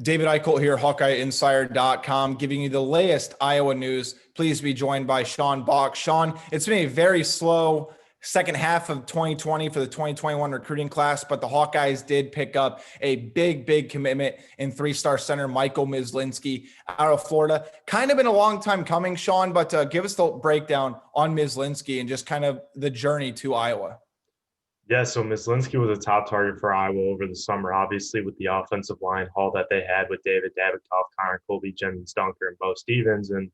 David Eichel here, HawkeyeInsider.com, giving you the latest Iowa news. Please be joined by Sean Bach. Sean, it's been a very slow second half of 2020 for the 2021 recruiting class, but the Hawkeyes did pick up a big commitment in three-star center Michael Myslinski out of Florida. Kind of been a long time coming, Sean, but give us the breakdown on Myslinski and just kind of the journey to Iowa. Yeah, so Myslinski was a top target for Iowa over the summer, obviously with the offensive line haul that they had with David Davidoff, Connor Colby, Jennings Dunker, and Bo Stevens. And,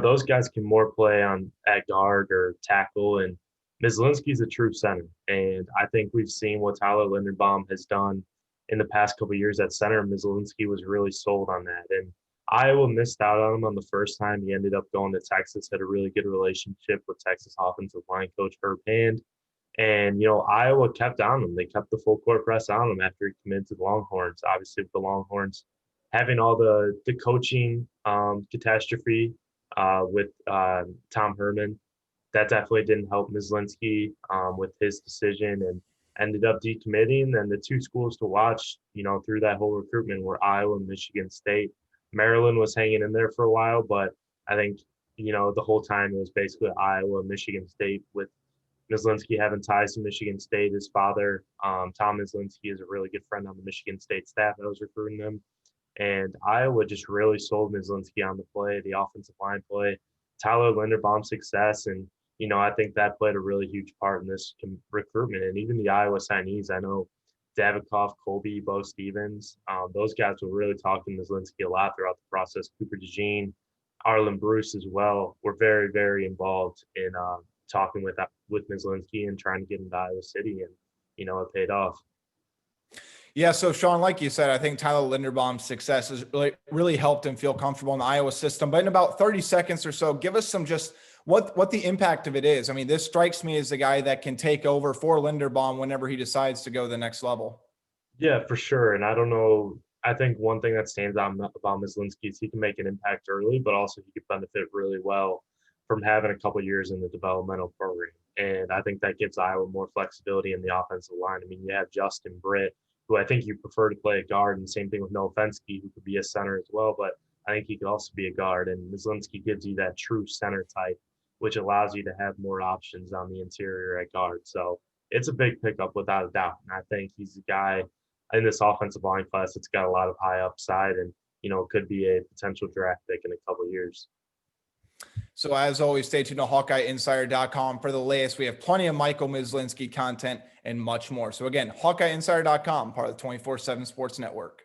those guys can more play on at guard or tackle. And Myslinski's a true center. And I think we've seen what Tyler Linderbaum has done in the past couple of years at center. Myslinski was really sold on that. And Iowa missed out on him on the first time. He ended up going to Texas, had a really good relationship with Texas offensive line coach Herb Hand. And, Iowa kept on him. They kept the full court press on him after he committed to the Longhorns. Obviously, with the Longhorns having all the coaching catastrophe with Tom Herman, that definitely didn't help Myslinski with his decision and ended up decommitting. And the two schools to watch, through that whole recruitment were Iowa and Michigan State. Maryland was hanging in there for a while, but I think, the whole time it was basically Iowa and Michigan State with Myslinski having ties to Michigan State. His father, Tom Myslinski, is a really good friend on the Michigan State staff that was recruiting them. And Iowa just really sold Myslinski on the play, the offensive line play, Tyler Linderbaum's success. And, I think that played a really huge part in this recruitment. And even the Iowa signees, I know Davidoff, Colby, Bo Stevens, those guys were really talking to Myslinski a lot throughout the process. Cooper DeJean, Arlen Bruce as well were very involved in talking with Myslinski and trying to get him to Iowa City, and it paid off. Yeah, so Sean, like you said, I think Tyler Linderbaum's success has really helped him feel comfortable in the Iowa system. But in about 30 seconds or so, give us some just what the impact of it is. I mean, this strikes me as the guy that can take over for Linderbaum whenever he decides to go the next level. Yeah, for sure. And I don't know. I think one thing that stands out about Myslinski is he can make an impact early, but also he could benefit really well from having a couple of years in the developmental program. And I think that gives Iowa more flexibility in the offensive line. I mean, you have Justin Britt, who I think you prefer to play a guard, and same thing with Noah Fensky, who could be a center as well, but I think he could also be a guard. And Myslinski gives you that true center type, which allows you to have more options on the interior at guard. So it's a big pickup without a doubt. And I think he's a guy in this offensive line class that's got a lot of high upside and, could be a potential draft pick in a couple of years. So as always, stay tuned to HawkeyeInsider.com for the latest. We have plenty of Michael Myslinski content and much more. So again, HawkeyeInsider.com, part of the 24/7 Sports Network.